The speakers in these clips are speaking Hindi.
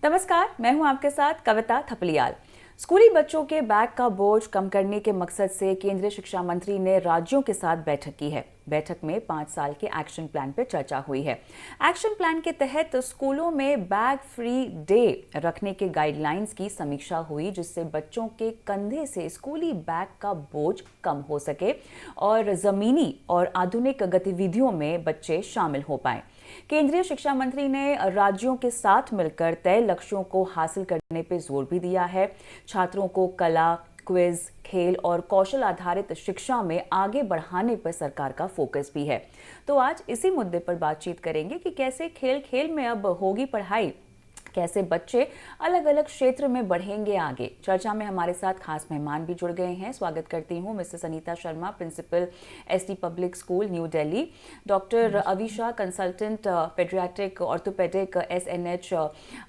नमस्कार, मैं हूं आपके साथ कविता थपलियाल। स्कूली बच्चों के बैग का बोझ कम करने के मकसद से केंद्रीय शिक्षा मंत्री ने राज्यों के साथ बैठक की है। बैठक में 5 साल के एक्शन प्लान पर चर्चा हुई है। एक्शन प्लान के तहत स्कूलों में बैग फ्री डे रखने के गाइडलाइंस की समीक्षा हुई, जिससे बच्चों के कंधे से स्कूली बैग का बोझ कम हो सके और जमीनी और आधुनिक गतिविधियों में बच्चे शामिल हो पाएं। केंद्रीय शिक्षा मंत्री ने राज्यों के साथ मिलकर तय लक्ष्यों को हासिल करने पर जोर भी दिया है। छात्रों को कला, क्विज, खेल और कौशल आधारित शिक्षा में आगे बढ़ाने पर सरकार का फोकस भी है। तो आज इसी मुद्दे पर बातचीत करेंगे कि कैसे खेल खेल में अब होगी पढ़ाई, कैसे बच्चे अलग अलग क्षेत्र में बढ़ेंगे आगे। चर्चा में हमारे साथ खास मेहमान भी जुड़ गए हैं। स्वागत करती हूं Mrs Anita Sharma, principal ST public school New Delhi, doctor Avisha, consultant paediatric orthopaedic SNH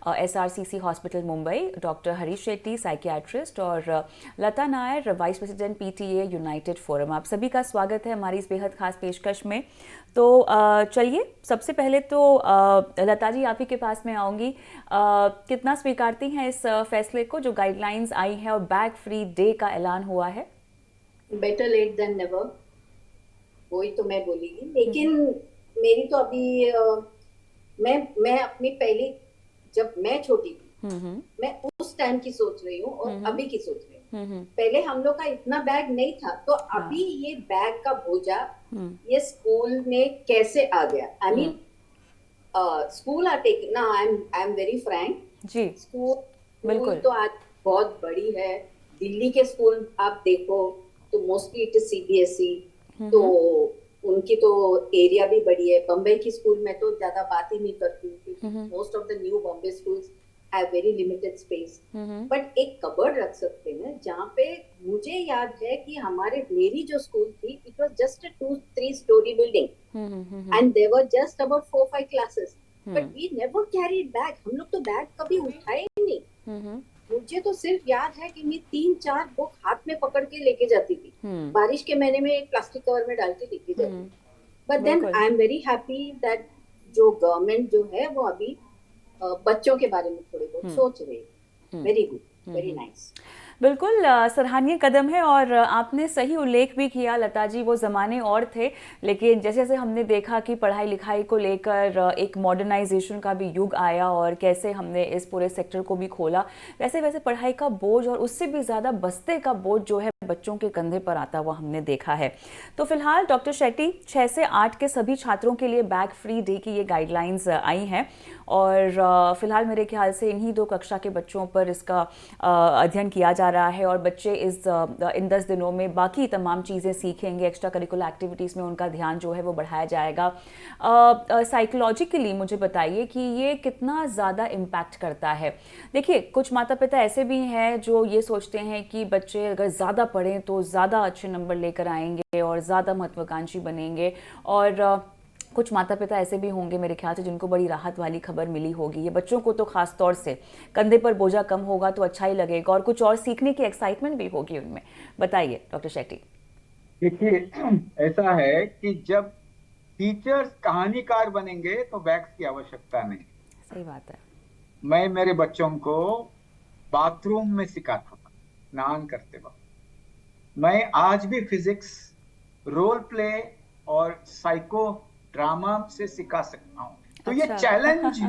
SRCC hospital Mumbai, doctor Harish Shetty, psychiatrist, और Lata Nair, vice president PTA United Forum. आप सभी का स्वागत है हमारी इस बेहद खास पेशकश में। तो चलिए, सबसे पहले तो लता जी, आप ही के पास में आऊँगी। कितना स्वीकारती हैं इस फैसले को जो गाइडलाइंस आई है और बैग फ्री डे का ऐलान हुआ है? बेटर लेट देन नेवर, वही तो मैं बोलेगी। लेकिन मेरी तो अभी मैं अपनी पहली, जब मैं छोटी थी, मैं उस टाइम की सोच रही हूँ और अभी की सोच रही हूँ। पहले हम लोग का इतना बैग नहीं था, तो अभी ये बैग का बोझा ये स्कूल में कैसे आ गया? I mean school are taking ना, आई एम वेरी फ्रैंक जी, स्कूल तो आज बहुत बड़ी है। दिल्ली के स्कूल आप देखो तो मोस्टली इट इज सीबीएसई, तो उनकी तो एरिया भी बड़ी है। बम्बई की स्कूल में तो ज्यादा बात ही नहीं करती हूँ। Most of the new Bombay schools have very limited space, but एक कबर्ड रख सकते हैं जहाँ पे, मुझे याद है कि मेरी जो स्कूल थी, it was just a 2-3 story building and there were just about 4-5 classes, but we never carried bag. हम लोग तो बैग कभी उठाए ही नहीं। मुझे तो सिर्फ याद है कि मैं 3-4 बुक हाथ में पकड़ के लेके जाती थी। बारिश के महीने में एक प्लास्टिक कवर में डाल के लेके जाती थी। But then I am very happy that जो गवर्नमेंट जो है वो अभी बच्चों के बारे में थोड़ी बहुत सोच रही है। Very good, very nice. बिल्कुल सराहनीय कदम है। और आपने सही उल्लेख भी किया लता जी, वो ज़माने और थे, लेकिन जैसे जैसे हमने देखा कि पढ़ाई लिखाई को लेकर एक मॉडर्नाइजेशन का भी युग आया और कैसे हमने इस पूरे सेक्टर को भी खोला, वैसे वैसे पढ़ाई का बोझ और उससे भी ज़्यादा बस्ते का बोझ जो है बच्चों के कंधे पर आता हुआ हमने देखा है। तो फिलहाल डॉक्टर शेट्टी, 6 से 8 के सभी छात्रों के लिए बैग फ्री डे की ये गाइडलाइंस आई हैं और फिलहाल मेरे ख्याल से इन्हीं 2 कक्षा के बच्चों पर इसका अध्ययन किया जा रहा है और बच्चे इन 10 दिनों में बाकी तमाम चीज़ें सीखेंगे। एक्स्ट्रा करिकुलर एक्टिविटीज़ में उनका ध्यान जो है वो बढ़ाया जाएगा। साइकोलॉजिकली मुझे बताइए कि ये कितना ज़्यादा इम्पैक्ट करता है। देखिए, कुछ माता पिता ऐसे भी हैं जो ये सोचते हैं कि बच्चे अगर ज़्यादा पढ़ें तो ज़्यादा अच्छे नंबर लेकर आएंगे और ज़्यादा महत्वाकांक्षी बनेंगे, और कुछ माता पिता ऐसे भी होंगे मेरे ख्याल से जिनको बड़ी राहत वाली खबर मिली होगी। ये बच्चों को तो खास तौर से कंधे पर बोझा कम होगा तो अच्छा ही लगेगा और कुछ और सीखने की एक्साइटमेंट भी होगी उनमें। बताइए डॉक्टर शेट्टी। देखिए, ऐसा है कि जब टीचर्स कहानीकार बनेंगे तो बैग्स की आवश्यकता नहीं। सही बात है। मैं मेरे बच्चों को बाथरूम में सिखाता था, स्नान करते वक्त। मैं आज भी फिजिक्स, रोल प्ले और साइको ड्रामा से सिखा सकता हूँ। तो ये चैलेंज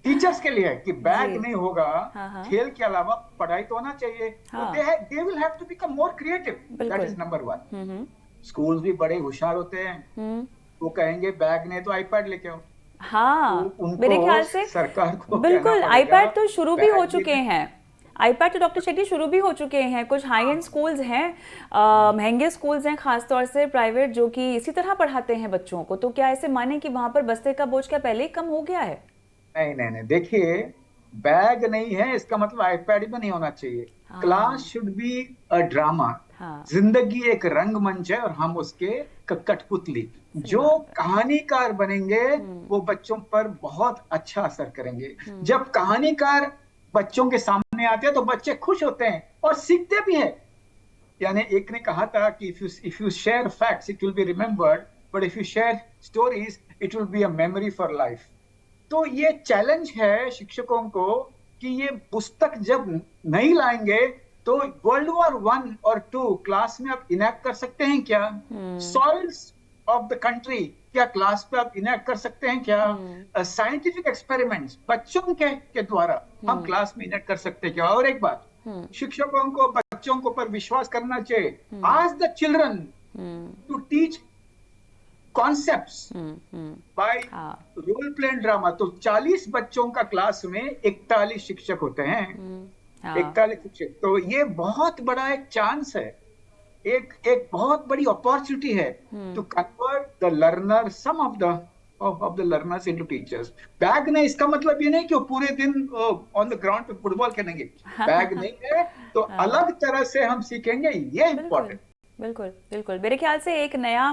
टीचर्स के लिए है कि बैग नहीं होगा, खेल के अलावा पढ़ाई तो होना चाहिए। They will have to become more creative, that is number 1। Schools भी बड़े होशियार होते हैं, वो कहेंगे बैग नहीं तो आईपैड लेके आओ। हाँ, तो मेरे ख्याल से सरकार को बिल्कुल आईपैड तो शुरू भी हो चुके हैं। आईपैड तो डॉक्टर शेट्टी शुरू भी हो चुके हैं। कुछ हाई एंड स्कूल्स हैं, महंगे स्कूल्स हैं, खासतौर से प्राइवेट, जो कि इसी तरह पढ़ाते हैं बच्चों को। तो क्या ऐसे माने कि वहां पर बस्ते का बोझ क्या पहले ही कम हो गया है? नहीं नहीं नहीं, देखिए, बैग नहीं है इसका मतलब आईपैड भी नहीं होना चाहिए। Class should be a drama. जिंदगी एक रंगमंच है और हम उसके कठपुतली। जो कहानीकार बनेंगे वो बच्चों पर बहुत अच्छा असर करेंगे। जब कहानीकार बच्चों के सामने आते हैं तो बच्चे खुश होते हैं और सीखते भी हैं। यानी एक ने कहा था कि if you share facts it will be remembered, but if you share stories it will be a memory for life. तो ये चैलेंज है शिक्षकों को कि ये पुस्तक जब नहीं लाएंगे तो वर्ल्ड वॉर 1 और 2 क्लास में आप इनैक्ट कर सकते हैं क्या? सॉइल्स ऑफ द कंट्री क्या क्लास पे आप इनैक्ट कर सकते हैं क्या? साइंटिफिक एक्सपेरिमेंट्स बच्चों के द्वारा हम क्लास में इनैक्ट कर सकते हैं क्या? और एक बात, शिक्षकों को बच्चों को पर विश्वास करना चाहिए। आज the children to teach concepts by role play drama. तो 40 बच्चों का क्लास में 41 शिक्षक होते हैं। 41 शिक्षक, तो ये बहुत बड़ा एक चांस है, एक बहुत बड़ी अपॉर्चुनिटी है to convert the learner, some of the learners into teachers. Bag नहीं, इसका मतलब ये नहीं कि वो पूरे दिन ऑन द ग्राउंड पे फुटबॉल खेलेंगे। बैग नहीं है तो अलग तरह से हम सीखेंगे, ये इम्पोर्टेंट। बिल्कुल बिल्कुल, मेरे ख्याल से एक नया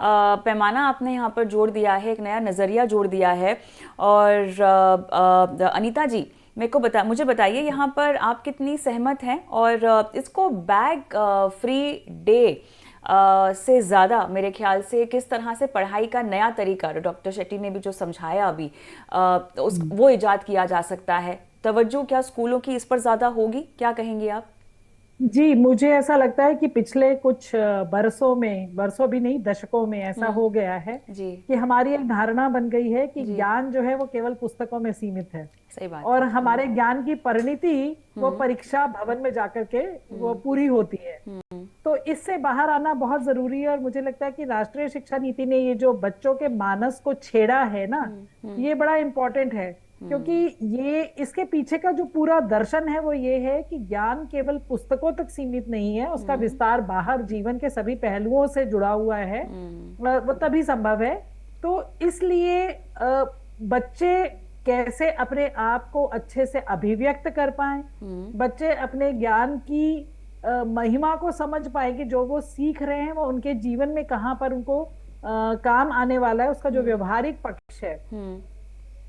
पैमाना आपने यहाँ पर जोड़ दिया है, एक नया नज़रिया जोड़ दिया है। और अनीता जी, मुझे बताइए यहाँ पर आप कितनी सहमत हैं, और इसको बैग फ्री डे से ज़्यादा मेरे ख्याल से किस तरह से पढ़ाई का नया तरीका, डॉक्टर शेट्टी ने भी जो समझाया अभी, वो इजाद किया जा सकता है। तवज्जो क्या स्कूलों की इस पर ज़्यादा होगी, क्या कहेंगे आप? जी, मुझे ऐसा लगता है कि पिछले कुछ बरसों भी नहीं, दशकों में ऐसा हो गया है कि हमारी एक धारणा बन गई है कि ज्ञान जो है वो केवल पुस्तकों में सीमित है। सही बात। और हमारे ज्ञान की परिणति वो परीक्षा भवन में जाकर के वो पूरी होती है। तो इससे बाहर आना बहुत जरूरी है। और मुझे लगता है कि राष्ट्रीय शिक्षा नीति ने ये जो बच्चों के मानस को छेड़ा है ना, ये बड़ा इम्पोर्टेंट है, क्योंकि ये इसके पीछे का जो पूरा दर्शन है वो ये है कि ज्ञान केवल पुस्तकों तक सीमित नहीं है, उसका विस्तार बाहर जीवन के सभी पहलुओं से जुड़ा हुआ है, वो तभी संभव है। तो इसलिए बच्चे कैसे अपने आप को अच्छे से अभिव्यक्त कर पाएं, बच्चे अपने ज्ञान की महिमा को समझ पाए कि जो वो सीख रहे हैं वो उनके जीवन में कहाँ पर उनको काम आने वाला है, उसका जो व्यवहारिक पक्ष है।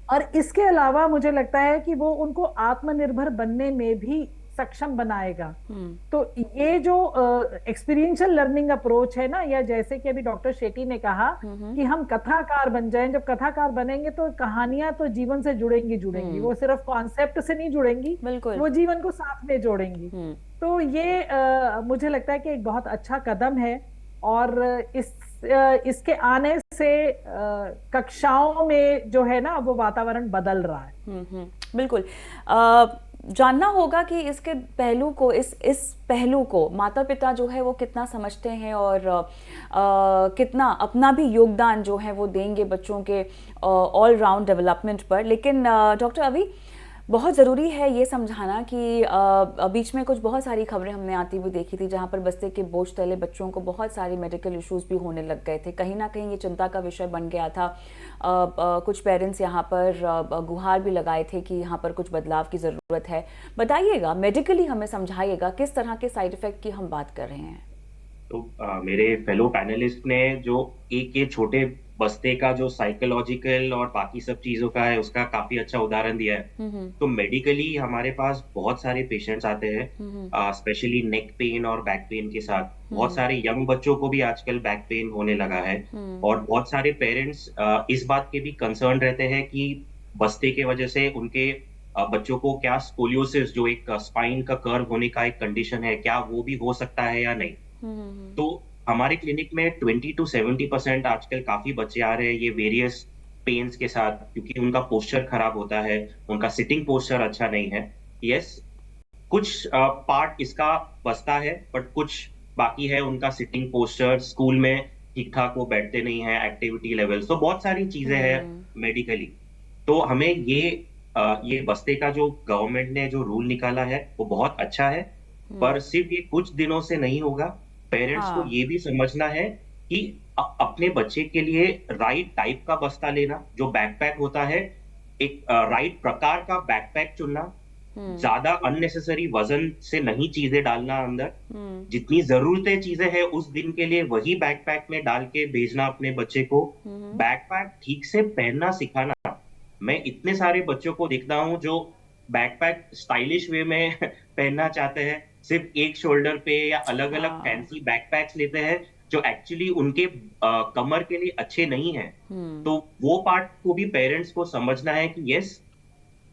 और इसके अलावा मुझे लगता है कि वो उनको आत्मनिर्भर बनने में भी सक्षम बनाएगा। तो ये जो एक्सपीरियंशियल लर्निंग अप्रोच है ना, या जैसे कि अभी डॉक्टर शेट्टी ने कहा कि हम कथाकार बन जाएं, जब कथाकार बनेंगे तो कहानियां तो जीवन से जुड़ेंगी, वो सिर्फ कॉन्सेप्ट से नहीं जुड़ेंगी, वो जीवन को साथ में जोड़ेंगी। तो ये मुझे लगता है कि एक बहुत अच्छा कदम है। और इसके आने से कक्षाओं में जो है ना वो वातावरण बदल रहा है। बिल्कुल। जानना होगा कि इसके पहलू को, इस पहलू को माता पिता जो है वो कितना समझते हैं, और कितना अपना भी योगदान जो है वो देंगे बच्चों के ऑल राउंड डेवलपमेंट पर। लेकिन डॉक्टर, अभी बहुत ज़रूरी है ये समझाना कि बीच में कुछ बहुत सारी खबरें हमने आती हुई देखी थी, जहाँ पर बस्ते के बोझ तले बच्चों को बहुत सारे मेडिकल इश्यूज भी होने लग गए थे। कहीं ना कहीं ये चिंता का विषय बन गया था। कुछ पेरेंट्स यहाँ पर गुहार भी लगाए थे कि यहाँ पर कुछ बदलाव की ज़रूरत है। बताइएगा, मेडिकली हमें समझाइएगा किस तरह के साइड इफ़ेक्ट की हम बात कर रहे हैं। तो मेरे फेलो पैनलिस्ट ने जो ये छोटे बस्ते का जो साइकोलॉजिकल और बाकी सब चीजों का है उसका काफी अच्छा उदाहरण दिया है। तो मेडिकली हमारे पास बहुत सारे पेशेंट्स आते हैं, स्पेशली नेक पेन और बैक पेन के साथ। बहुत सारे यंग बच्चों को भी आजकल बैक पेन होने लगा है, और बहुत सारे पेरेंट्स इस बात के भी कंसर्न रहते हैं कि बस्ते के वजह से उनके बच्चों को क्या स्कोलियोसिस, जो एक स्पाइन का कर्व होने का एक कंडीशन है, क्या वो भी हो सकता है या नहीं। तो हमारे क्लिनिक में 20 to 70% आजकल काफी बच्चे आ रहे हैं ये वेरियस पेन्स के साथ, क्योंकि उनका पोस्चर खराब होता है, उनका सिटिंग पोस्चर अच्छा नहीं है। यस, कुछ पार्ट इसका बचता है, बट कुछ बाकी है उनका सिटिंग पोस्चर, स्कूल में ठीक ठाक वो बैठते नहीं है, एक्टिविटी लेवल, तो बहुत सारी चीजें हैं मेडिकली। तो हमें ये बस्ते का जो गवर्नमेंट ने जो रूल निकाला है वो बहुत अच्छा है, पर सिर्फ ये कुछ दिनों से नहीं होगा। पेरेंट्स को ये भी समझना है कि अपने बच्चे के लिए राइट टाइप का बस्ता लेना, जो बैकपैक होता है, एक राइट प्रकार का बैकपैक चुनना, ज्यादा अननेसेसरी वजन से नहीं चीजें डालना अंदर, जितनी जरूरतें चीजें हैं उस दिन के लिए वही बैकपैक में डाल के भेजना अपने बच्चे को। बैकपैक ठीक से पहनना सिखाना। मैं इतने सारे बच्चों को देखता हूँ जो बैकपैक स्टाइलिश वे में पहनना चाहते हैं, सिर्फ एक शोल्डर पे, या अलग अलग फैंसी बैकपैक्स लेते हैं जो एक्चुअली उनके कमर के लिए अच्छे नहीं है। तो वो पार्ट को भी पेरेंट्स को समझना है कि यस,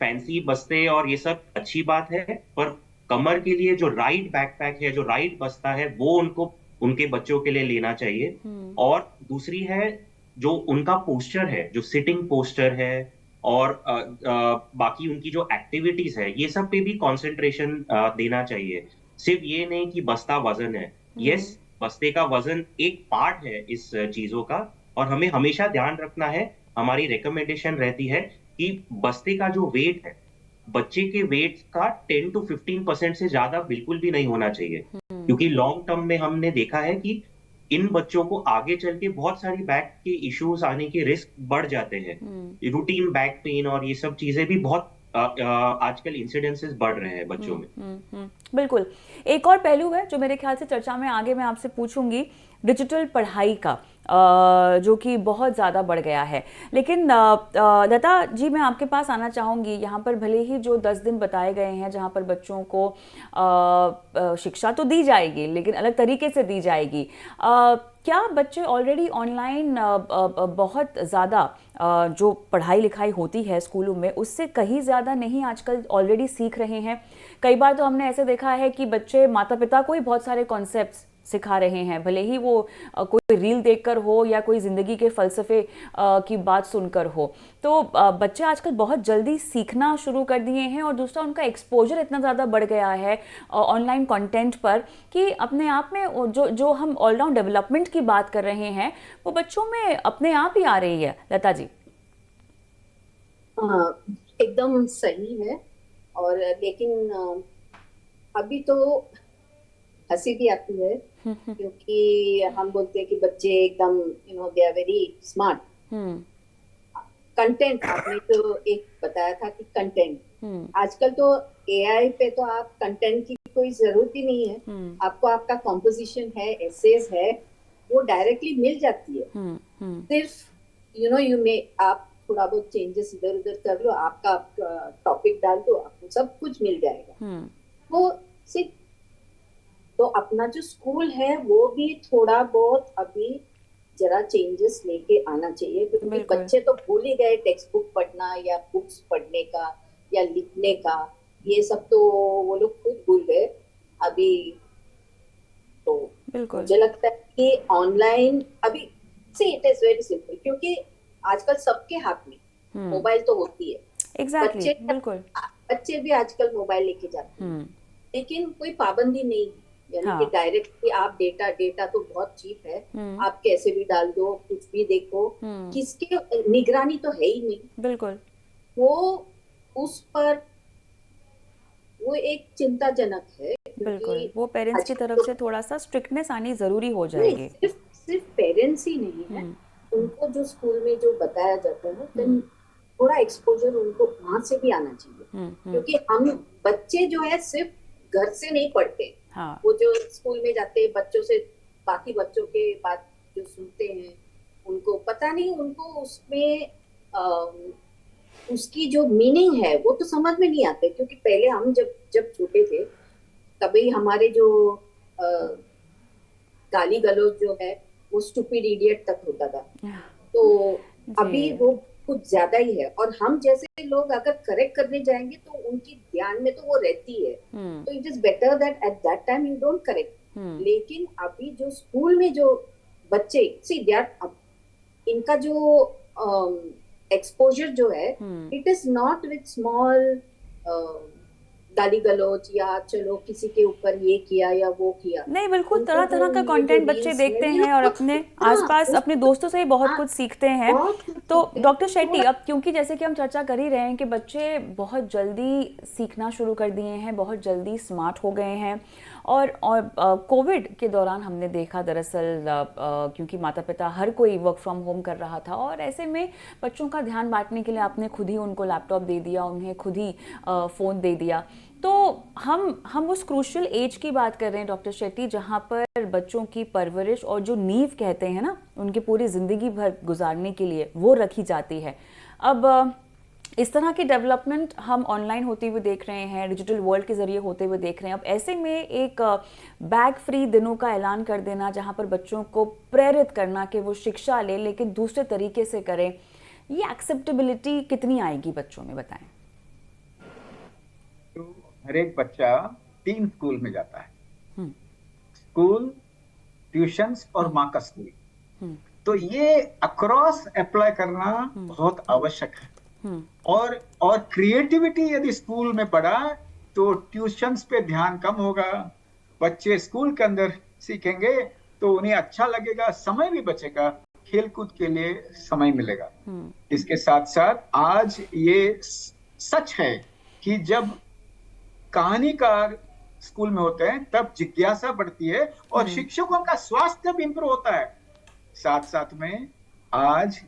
फैंसी बस्ते और ये सब अच्छी बात है, पर कमर के लिए जो राइट बैकपैक है, जो राइट बस्ता है, वो उनको उनके बच्चों के लिए लेना चाहिए। और दूसरी है जो उनका पोस्चर है, जो सिटिंग पोस्चर है और बाकी उनकी जो एक्टिविटीज है, ये सब पे भी कंसंट्रेशन देना चाहिए। सिर्फ ये नहीं कि बस्ता वजन है। यस, बस्ते का वजन एक पार्ट है इस चीजों का, और हमें हमेशा ध्यान रखना है, हमारी रिकमेंडेशन रहती है कि बस्ते का जो वेट है, बच्चे के वेट का 10 to 15% से ज्यादा बिल्कुल भी नहीं होना चाहिए, क्योंकि लॉन्ग टर्म में हमने देखा है कि इन बच्चों को आगे चल के बहुत सारी बैक के इश्यूज आने के रिस्क बढ़ जाते हैं। रूटीन बैक पेन और ये सब चीजें भी बहुत आजकल इंसिडेंसेस बढ़ रहे हैं बच्चों में। बिल्कुल। एक और पहलू है जो मेरे ख्याल से चर्चा में आगे मैं आपसे पूछूंगी, डिजिटल पढ़ाई का, जो कि बहुत ज़्यादा बढ़ गया है। लेकिन लता जी, मैं आपके पास आना चाहूँगी। यहाँ पर भले ही जो 10 दिन बताए गए हैं जहाँ पर बच्चों को शिक्षा तो दी जाएगी, लेकिन अलग तरीके से दी जाएगी। क्या बच्चे ऑलरेडी ऑनलाइन बहुत ज़्यादा जो पढ़ाई लिखाई होती है स्कूलों में, उससे कहीं ज़्यादा नहीं आजकल ऑलरेडी सीख रहे हैं? कई बार तो हमने ऐसे देखा है कि बच्चे माता पिता को ही बहुत सारे कॉन्सेप्ट्स सिखा रहे हैं, भले ही वो कोई रील देखकर हो या कोई ज़िंदगी के फ़लसफ़े की बात सुनकर हो। तो बच्चे आजकल बहुत जल्दी सीखना शुरू कर दिए हैं, और दूसरा उनका एक्सपोजर इतना ज़्यादा बढ़ गया है ऑनलाइन कंटेंट पर कि अपने आप में जो हम ऑलराउंड डेवलपमेंट की बात कर रहे हैं, वो बच्चों में अपने आप ही आ रही है। लता जी। एकदम सही है। और लेकिन अभी तो हंसी भी आती है, क्योंकि हम बोलते हैं कि बच्चे एकदम they are very smart. Content, आपने तो एक बताया था कि कंटेंट, आजकल तो एआई पे तो आप कंटेंट की कोई जरूरत ही नहीं है। आपको आपका कॉम्पोजिशन है, एसेज है, वो डायरेक्टली मिल जाती है। सिर्फ यू में आप थोड़ा बहुत चेंजेस इधर उधर कर लो, आपका टॉपिक डाल दो, आपको सब कुछ मिल जाएगा। वो सिर्फ तो अपना जो स्कूल है वो भी थोड़ा बहुत अभी जरा चेंजेस लेके आना चाहिए, क्योंकि बच्चे तो भूल ही गए टेक्स्ट बुक पढ़ना या बुक्स पढ़ने का या लिखने का, ये सब तो वो लोग खुद भूल गए अभी। तो मुझे लगता है कि ऑनलाइन अभी see it is very simple, क्योंकि आजकल सबके हाथ में मोबाइल तो होती है। Exactly, बच्चे भी आजकल मोबाइल लेके जाते हैं, लेकिन कोई पाबंदी नहीं, यानी कि डायरेक्टली आप डेटा तो बहुत चीप है, आप कैसे भी डाल दो, कुछ भी देखो, किसके निगरानी तो है ही नहीं। बिल्कुल, वो उस पर वो एक चिंताजनक है। बिल्कुल, वो पेरेंट्स की तरफ से थोड़ा सा स्ट्रिक्टनेस आनी जरूरी हो जाएगी। सिर्फ पेरेंट्स ही नहीं है, उनको जो स्कूल में जो बताया जाता है, देन थोड़ा एक्सपोजर उनको वहां से भी आना चाहिए, क्योंकि हम बच्चे जो है सिर्फ घर से नहीं पढ़ते। वो जो स्कूल में जाते हैं, बच्चों से, बाकी बच्चों के बात जो सुनते हैं, उनको पता नहीं, उनको उसमें उसकी जो मीनिंग है वो तो समझ में नहीं आते। क्योंकि पहले हम जब छोटे थे, तभी हमारे जो गाली गलौज जो है वो स्टूपिड इडियट तक होता था। तो अभी वो कुछ ज्यादा ही है, और हम जैसे लोग अगर करेक्ट करने जाएंगे तो उनकी ध्यान में तो वो रहती है। तो it is better that at that time you don't correct. लेकिन अभी जो स्कूल में जो बच्चे इनका जो एक्सपोजर जो है, it is not with small गाली गलौज या चलो किसी के ऊपर ये किया या वो किया, नहीं, बिल्कुल तरह तरह का कंटेंट बच्चे देखते हैं और अपने आसपास अपने दोस्तों से ही बहुत कुछ सीखते हैं। तो डॉक्टर शेट्टी, अब क्योंकि जैसे कि हम चर्चा कर ही रहे हैं कि बच्चे बहुत जल्दी सीखना शुरू कर दिए हैं, बहुत जल्दी स्मार्ट हो गए हैं, और कोविड के दौरान हमने देखा दरअसल क्योंकि माता पिता हर कोई वर्क फ्रॉम होम कर रहा था, और ऐसे में बच्चों का ध्यान बांटने के लिए आपने खुद ही उनको लैपटॉप दे दिया, उन्हें खुद ही फ़ोन दे दिया। तो हम उस क्रूशियल एज की बात कर रहे हैं डॉक्टर शेट्टी, जहाँ पर बच्चों की परवरिश और जो नींव कहते हैं ना, उनकी पूरी ज़िंदगी भर गुजारने के लिए वो रखी जाती है। अब इस तरह की डेवलपमेंट हम ऑनलाइन होते हुए देख रहे हैं, डिजिटल वर्ल्ड के ज़रिए होते हुए देख रहे हैं। अब ऐसे में एक बैग फ्री दिनों का ऐलान कर देना, जहाँ पर बच्चों को प्रेरित करना कि वो शिक्षा ले लेकिन दूसरे तरीके से करें, ये एक्सेप्टेबिलिटी कितनी आएगी बच्चों में, बताएं। हर एक बच्चा 3 स्कूल में जाता है, हम्म, स्कूल, ट्यूशंस और माँ का स्कूल। हम्म, तो ये अक्रॉस अप्लाई करना बहुत आवश्यक है। हम्म, और क्रिएटिविटी यदि स्कूल में बढ़ा तो ट्यूशंस पे ध्यान कम होगा, बच्चे स्कूल के अंदर सीखेंगे तो उन्हें अच्छा लगेगा, समय भी बचेगा, खेल कूद के लिए समय मिलेगा। हम्म, इसके साथ साथ आज ये सच है कि जब कहानीकार स्कूल में होते हैं तब जिज्ञासा बढ़ती है और हम्म, शिक्षकों का स्वास्थ्य भी इंप्रूव होता है। साथ साथ में आज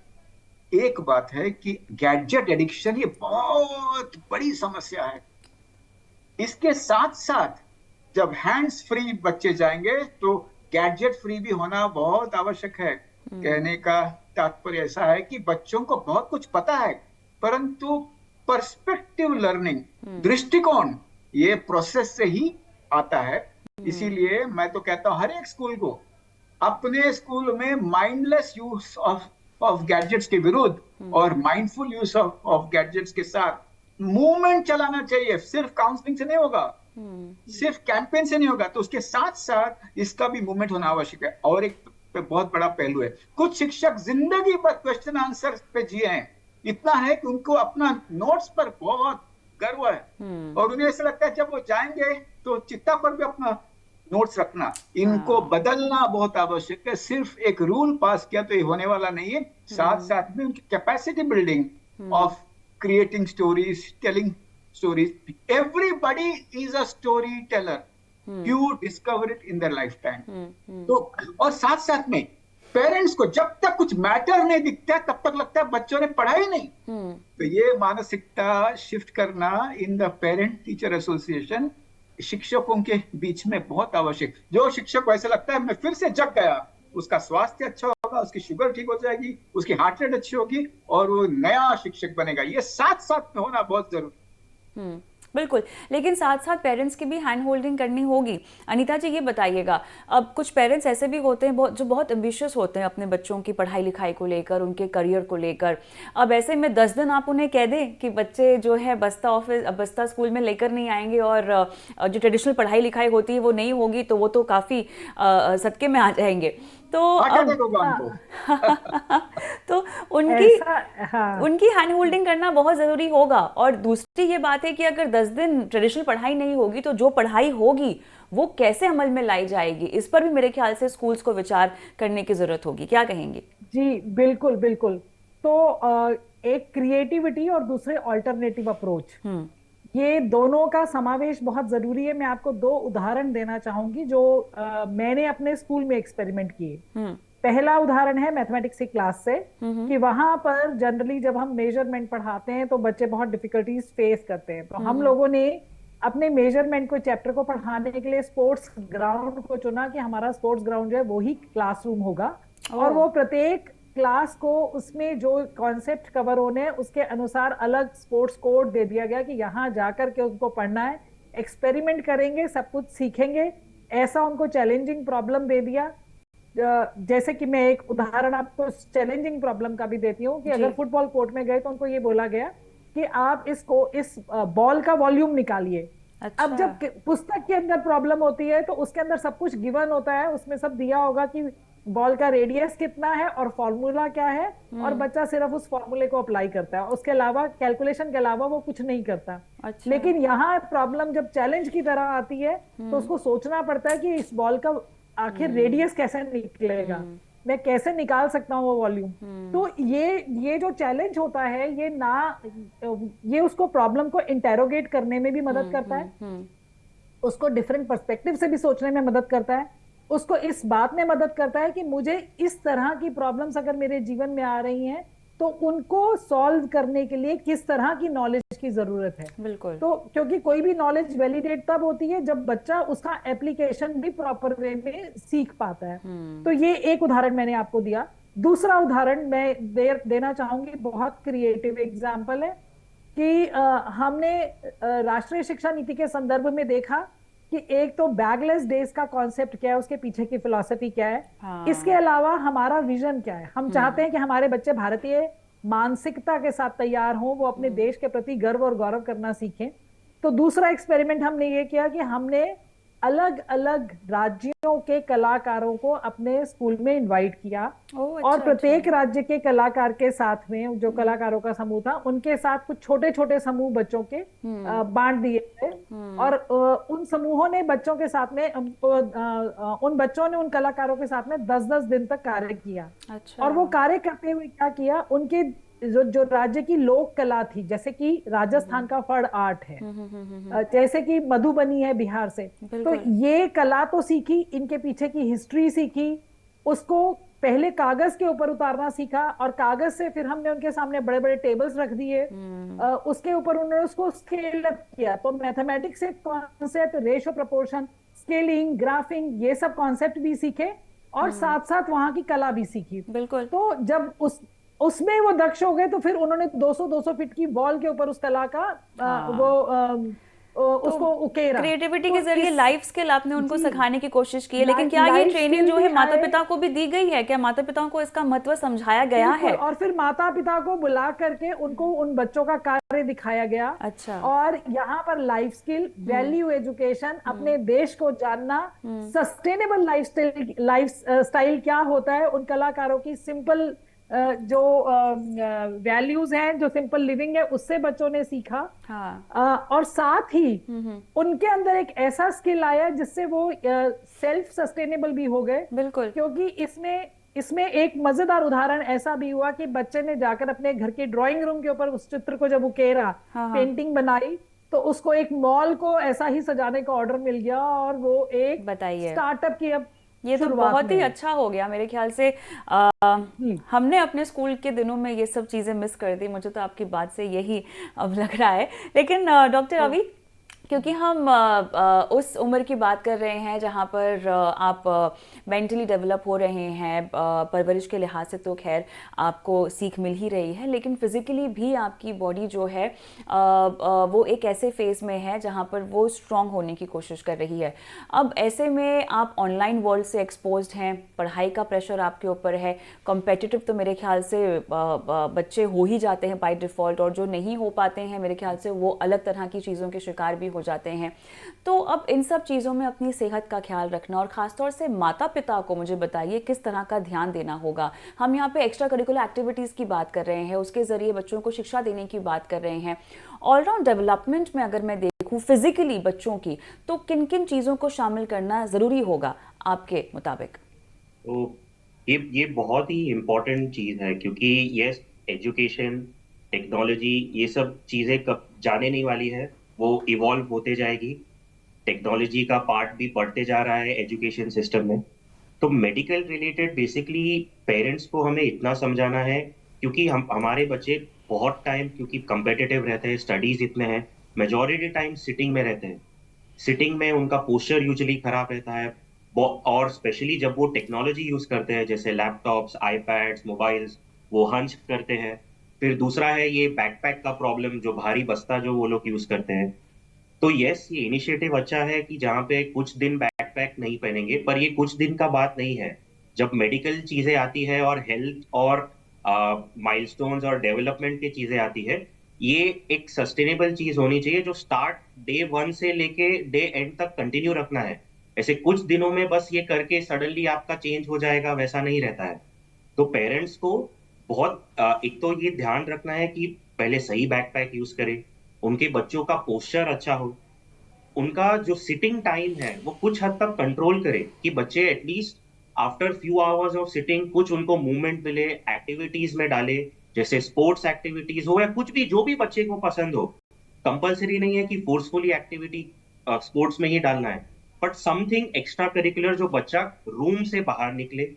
एक बात है कि गैजेट एडिक्शन ये बहुत बड़ी समस्या है। इसके साथ साथ जब हैंड्स फ्री बच्चे जाएंगे तो गैजेट फ्री भी होना बहुत आवश्यक है। कहने का तात्पर्य ऐसा है कि बच्चों को बहुत कुछ पता है, परंतु पर्सपेक्टिव लर्निंग, दृष्टिकोण, ये प्रोसेस से ही आता है। इसीलिए मैं तो कहता हूं हर एक स्कूल को अपने स्कूल में माइंडलेस यूज ऑफ गैजेट्स के विरुद्ध और माइंडफुल यूज ऑफ गैजेट्स के साथ मूवमेंट चलाना चाहिए। सिर्फ काउंसलिंग से नहीं होगा, सिर्फ कैंपेन से नहीं होगा, तो उसके साथ साथ इसका भी मूवमेंट होना आवश्यक है। और एक बहुत बड़ा पहलू है, कुछ शिक्षक जिंदगी भर क्वेश्चन आंसर पे जिए हैं, इतना है कि उनको अपना नोट्स पर बहुत गर्व है और उन्हें ऐसा लगता है जब वो जाएंगे तो चिट्टा पर भी अपना नोट्स रखना। इनको बदलना बहुत आवश्यक है। सिर्फ एक रूल पास किया तो ये होने वाला नहीं है, साथ साथ में उनकी capacity building of creating stories, telling stories. Everybody is a storyteller. You discover it in their lifetime. तो और साथ साथ में पेरेंट्स को जब तक कुछ मैटर नहीं दिखता तब तक लगता है बच्चों ने पढ़ाई नहीं। तो ये मानसिकता शिफ्ट करना in the parent teacher association शिक्षकों के बीच में बहुत आवश्यक। जो शिक्षक को ऐसा लगता है मैं फिर से जग गया, उसका स्वास्थ्य अच्छा होगा, उसकी शुगर ठीक हो जाएगी, उसकी हार्ट रेट अच्छी होगी और वो नया शिक्षक बनेगा। ये साथ साथ में होना बहुत जरूरी। बिल्कुल, लेकिन साथ साथ पेरेंट्स की भी हैंड होल्डिंग करनी होगी। अनीता जी ये बताइएगा, अब कुछ पेरेंट्स ऐसे भी होते हैं जो बहुत एम्बिशियस होते हैं अपने बच्चों की पढ़ाई लिखाई को लेकर, उनके करियर को लेकर। अब ऐसे में 10 दिन आप उन्हें कह दें कि बच्चे जो है बस्ता स्कूल में लेकर नहीं आएंगे और जो ट्रेडिशनल पढ़ाई लिखाई होती है वो नहीं होगी, तो वो तो काफ़ी सदके में आ जाएंगे। तो अब तो उनकी हैंड होल्डिंग करना बहुत ज़रूरी होगा। और दूसरी ये बात है कि अगर 10 दिन ट्रेडिशनल पढ़ाई नहीं होगी तो जो पढ़ाई होगी वो कैसे अमल में लाई जाएगी, इस पर भी मेरे ख्याल से स्कूल्स को विचार करने की ज़रूरत होगी। क्या कहेंगे? जी बिल्कुल बिल्कुल। तो एक क्रिएटिविटी और दूसरे ऑल्टरनेटिव अप्रोच, ये दोनों का समावेश बहुत जरूरी है। मैं आपको 2 उदाहरण देना चाहूंगी जो मैंने अपने स्कूल में एक्सपेरिमेंट किए। पहला उदाहरण है मैथमेटिक्स की क्लास से, कि वहां पर जनरली जब हम मेजरमेंट पढ़ाते हैं तो बच्चे बहुत डिफिकल्टीज फेस करते हैं। तो हम लोगों ने अपने मेजरमेंट को चैप्टर को पढ़ाने के लिए स्पोर्ट्स ग्राउंड को चुना कि हमारा स्पोर्ट्स ग्राउंड जो है वो ही क्लासरूम होगा और वो प्रत्येक क्लास को उसमें जो कॉन्सेप्ट कवर होने हैं उसके अनुसार अलग स्पोर्ट्स कोड दे दिया गया कि यहाँ जाकर के उनको पढ़ना है, एक्सपेरिमेंट करेंगे, सब कुछ सीखेंगे। ऐसा उनको चैलेंजिंग प्रॉब्लम दे दिया। जैसे कि मैं एक उदाहरण आपको चैलेंजिंग प्रॉब्लम का भी देती हूँ कि अगर फुटबॉल कोर्ट में गए तो उनको ये बोला गया कि आप इस बॉल का वॉल्यूम निकालिए। अच्छा। अब जब पुस्तक के अंदर प्रॉब्लम होती है तो उसके अंदर सब कुछ गिवन होता है, उसमें सब दिया होगा कि बॉल का रेडियस कितना है और फॉर्मूला क्या है, और बच्चा सिर्फ उस फॉर्मूले को अप्लाई करता है, उसके अलावा कैलकुलेशन के अलावा वो कुछ नहीं करता। अच्छा। लेकिन यहाँ प्रॉब्लम जब चैलेंज की तरह आती है तो उसको सोचना पड़ता है कि इस बॉल का आखिर रेडियस कैसे निकलेगा, मैं कैसे निकाल सकता हूँ वो वॉल्यूम। तो ये जो चैलेंज होता है ये उसको प्रॉब्लम को इंटेरोगेट करने में भी मदद करता है, उसको डिफरेंट पर्सपेक्टिव से भी सोचने में मदद करता है, उसको इस बात में मदद करता है कि मुझे इस तरह की प्रॉब्लम्स अगर मेरे जीवन में आ रही हैं तो उनको सॉल्व करने के लिए किस तरह की नॉलेज की जरूरत है। बिल्कुल। तो क्योंकि कोई भी नॉलेज वैलिडेट तब होती है जब बच्चा उसका एप्लीकेशन भी प्रॉपर वे में सीख पाता है। तो ये एक उदाहरण मैंने आपको दिया। दूसरा उदाहरण मैं देना चाहूंगी, बहुत क्रिएटिव एग्जाम्पल है कि हमने राष्ट्रीय शिक्षा नीति के संदर्भ में देखा कि एक तो बैगलेस डेज का कॉन्सेप्ट क्या है, उसके पीछे की फिलॉसफी क्या है। इसके अलावा हमारा विजन क्या है। हम चाहते हैं कि हमारे बच्चे भारतीय मानसिकता के साथ तैयार हों, वो अपने देश के प्रति गर्व और गौरव करना सीखें। तो दूसरा एक्सपेरिमेंट हमने ये किया कि हमने अलग अलग राज्यों के कलाकारों को अपने स्कूल में इनवाइट किया, और प्रत्येक राज्य के कलाकार के साथ में, जो कलाकारों का समूह था, उनके साथ कुछ छोटे छोटे समूह बच्चों के बांट दिए थे। और उन समूहों ने बच्चों के साथ में उन बच्चों ने उन कलाकारों के साथ में 10-10 दिन तक कार्य किया। और वो कार्य करते हुए क्या किया, उनके जो राज्य की लोक कला थी, जैसे कि राजस्थान का फड़ आर्ट है, जैसे कि मधुबनी है बिहार से, तो ये कला तो सीखी, इनके पीछे की हिस्ट्री सीखी, उसको पहले कागज के ऊपर उतारना सीखा, और कागज से फिर हमने उनके सामने बड़े बड़े टेबल्स रख दिए, उसके ऊपर उन्होंने उसको स्केल अप किया। तो मैथमेटिक्स से concept, ratio, proportion, scaling, graphic, ये सब कॉन्सेप्ट भी सीखे, और साथ साथ वहां की कला भी सीखी। बिल्कुल। तो जब उसमें वो दक्ष हो गए, तो फिर उन्होंने 200-200 फीट की वॉल के ऊपर उस कला का उसको उकेरा। क्रिएटिविटी के जरिए लाइफ स्किल आपने उनको सिखाने की कोशिश की है, लेकिन क्या ये ट्रेनिंग जो है माता पिता को भी दी गई है? क्या माता पिताओं को इसका महत्व समझाया गया है? और फिर माता पिता को बुला करके उनको उन बच्चों का कार्य दिखाया गया। अच्छा। और यहाँ पर लाइफ स्किल, वैल्यू एजुकेशन, अपने देश को जानना, सस्टेनेबल लाइफ स्टाइल क्या होता है, उन कलाकारों की सिंपल जो वैल्यूज हैं, जो सिंपल लिविंग है, उससे बच्चों ने सीखा। और साथ ही उनके अंदर एक ऐसा स्किल आया जिससे वो सेल्फ सस्टेनेबल भी हो गए। बिल्कुल। क्योंकि इसमें एक मजेदार उदाहरण ऐसा भी हुआ कि बच्चे ने जाकर अपने घर के ड्राइंग रूम के ऊपर उस चित्र को जब उकेरा, पेंटिंग बनाई, तो उसको एक मॉल को ऐसा ही सजाने का ऑर्डर मिल गया, और वो एक स्टार्टअप की अब ये तो बहुत ही अच्छा हो गया मेरे ख्याल से। हमने अपने स्कूल के दिनों में ये सब चीज़ें मिस कर दी, मुझे तो आपकी बात से यही अब लग रहा है। लेकिन डॉक्टर रवि, क्योंकि हम उस उम्र की बात कर रहे हैं जहाँ पर आप मेंटली डेवलप हो रहे हैं, परवरिश के लिहाज से तो खैर आपको सीख मिल ही रही है, लेकिन फिज़िकली भी आपकी बॉडी जो है वो एक ऐसे फेज़ में है जहाँ पर वो स्ट्रॉन्ग होने की कोशिश कर रही है। अब ऐसे में आप ऑनलाइन वर्ल्ड से एक्सपोज्ड हैं, पढ़ाई का प्रेशर आपके ऊपर है, कॉम्पिटिटिव तो मेरे ख्याल से बच्चे हो ही जाते हैं बाय डिफ़ॉल्ट, और जो नहीं हो पाते हैं मेरे ख्याल से वो अलग तरह की चीज़ों के शिकार भी हो जाते हैं। तो अब इन सब चीज़ों में अपनी सेहत का ख्याल रखना, और ख़ासतौर से माता पिता को मुझे बताइए किस तरह का ध्यान देना होगा। हम यहाँ पे एक्स्ट्रा करिकुलर एक्टिविटीज़ की बात कर रहे हैं, उसके ज़रिए बच्चों को शिक्षा देने की बात कर रहे हैं। ऑलराउंड डेवलपमेंट में अगर मैं देखूँ फिजिकली बच्चों की, तो किन किन चीज़ों को शामिल करना ज़रूरी होगा आपके मुताबिक? तो ये बहुत ही इम्पोर्टेंट चीज़ है, क्योंकि ये एजुकेशन, टेक्नोलॉजी, ये सब चीज़ें कब जाने नहीं वाली है, वो इवॉल्व होते जाएगी। टेक्नोलॉजी का पार्ट भी बढ़ते जा रहा है एजुकेशन सिस्टम में। तो मेडिकल रिलेटेड बेसिकली पेरेंट्स को हमें इतना समझाना है, क्योंकि हमारे बच्चे बहुत टाइम, क्योंकि कम्पिटिटिव रहते हैं, स्टडीज इतने हैं, मेजॉरिटी टाइम सिटिंग में रहते हैं। सिटिंग में उनका पोस्चर यूजुअली खराब रहता है, और स्पेशली जब वो टेक्नोलॉजी यूज करते हैं जैसे लैपटॉप्स, आईपैड्स, मोबाइल्स, वो हंच करते हैं। फिर दूसरा है ये बैकपैक का प्रॉब्लम, जो भारी बस्ता जो वो लोग यूज करते हैं। तो यस, ये इनिशिएटिव अच्छा है कि जहाँ पे कुछ दिन बैकपैक नहीं पहनेंगे, पर ये कुछ दिन का बात नहीं है। जब मेडिकल चीजें आती है और हेल्थ और माइलस्टोन्स और डेवलपमेंट की चीजें आती है, ये एक सस्टेनेबल चीज होनी चाहिए जो स्टार्ट डे 1 से लेके डे एंड तक कंटिन्यू रखना है। ऐसे कुछ दिनों में बस ये करके सडनली आपका चेंज हो जाएगा, वैसा नहीं रहता है। तो पेरेंट्स को बहुत एक तो ये ध्यान रखना है कि पहले सही बैकपैक यूज करें, उनके बच्चों का पोस्चर अच्छा हो, उनका जो सिटिंग टाइम है वो कुछ हद तक कंट्रोल करे, कि बच्चे at least after few hours of sitting कुछ उनको मूवमेंट मिले, एक्टिविटीज में डाले, जैसे स्पोर्ट्स एक्टिविटीज हो या कुछ भी, जो भी बच्चे को पसंद हो। कंपल्सरी नहीं है कि फोर्सफुली एक्टिविटी स्पोर्ट्स में ही डालना है, बट समथिंग एक्स्ट्रा करिकुलर जो बच्चा रूम से बाहर निकले,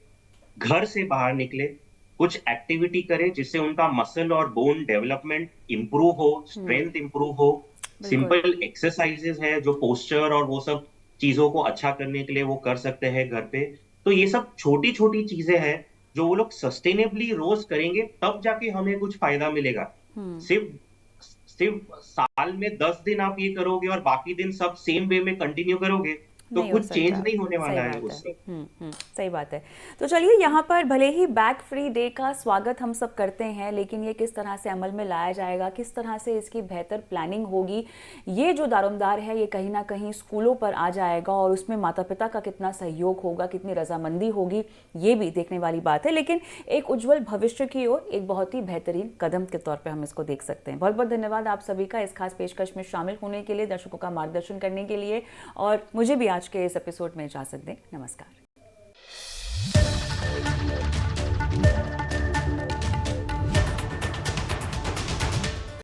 घर से बाहर निकले, कुछ एक्टिविटी करे जिससे उनका मसल और बोन डेवलपमेंट इंप्रूव हो, स्ट्रेंथ इंप्रूव हो। सिंपल एक्सरसाइजेस है जो पोस्चर और वो सब चीजों को अच्छा करने के लिए वो कर सकते हैं घर पे। तो ये सब छोटी छोटी चीजें हैं जो वो लोग सस्टेनेबली रोज करेंगे, तब जाके हमें कुछ फायदा मिलेगा। सिर्फ साल में 10 दिन आप ये करोगे और बाकी दिन सब सेम वे में कंटिन्यू करोगे, तो नहीं हो कुछ चेंज सकता। नहीं होने सही वाला है बात है। उससे। सही बात है। तो चलिए, यहाँ पर भले ही बैग फ्री डे का स्वागत हम सब करते हैं, लेकिन ये किस तरह से अमल में लाया जाएगा, किस तरह से इसकी बेहतर प्लानिंग होगी, ये जो दारोमदार है ये कहीं ना कहीं स्कूलों पर आ जाएगा, और उसमें माता पिता का कितना सहयोग होगा, कितनी रजामंदी होगी, ये भी देखने वाली बात है। लेकिन एक उज्जवल भविष्य की ओर एक बहुत ही बेहतरीन कदम के तौर पे हम इसको देख सकते हैं। बहुत बहुत धन्यवाद आप सभी का इस खास पेशकश में शामिल होने के लिए, दर्शकों का मार्गदर्शन करने के लिए, और मुझे भी आज के इस एपिसोड में इजाजत दें। नमस्कार।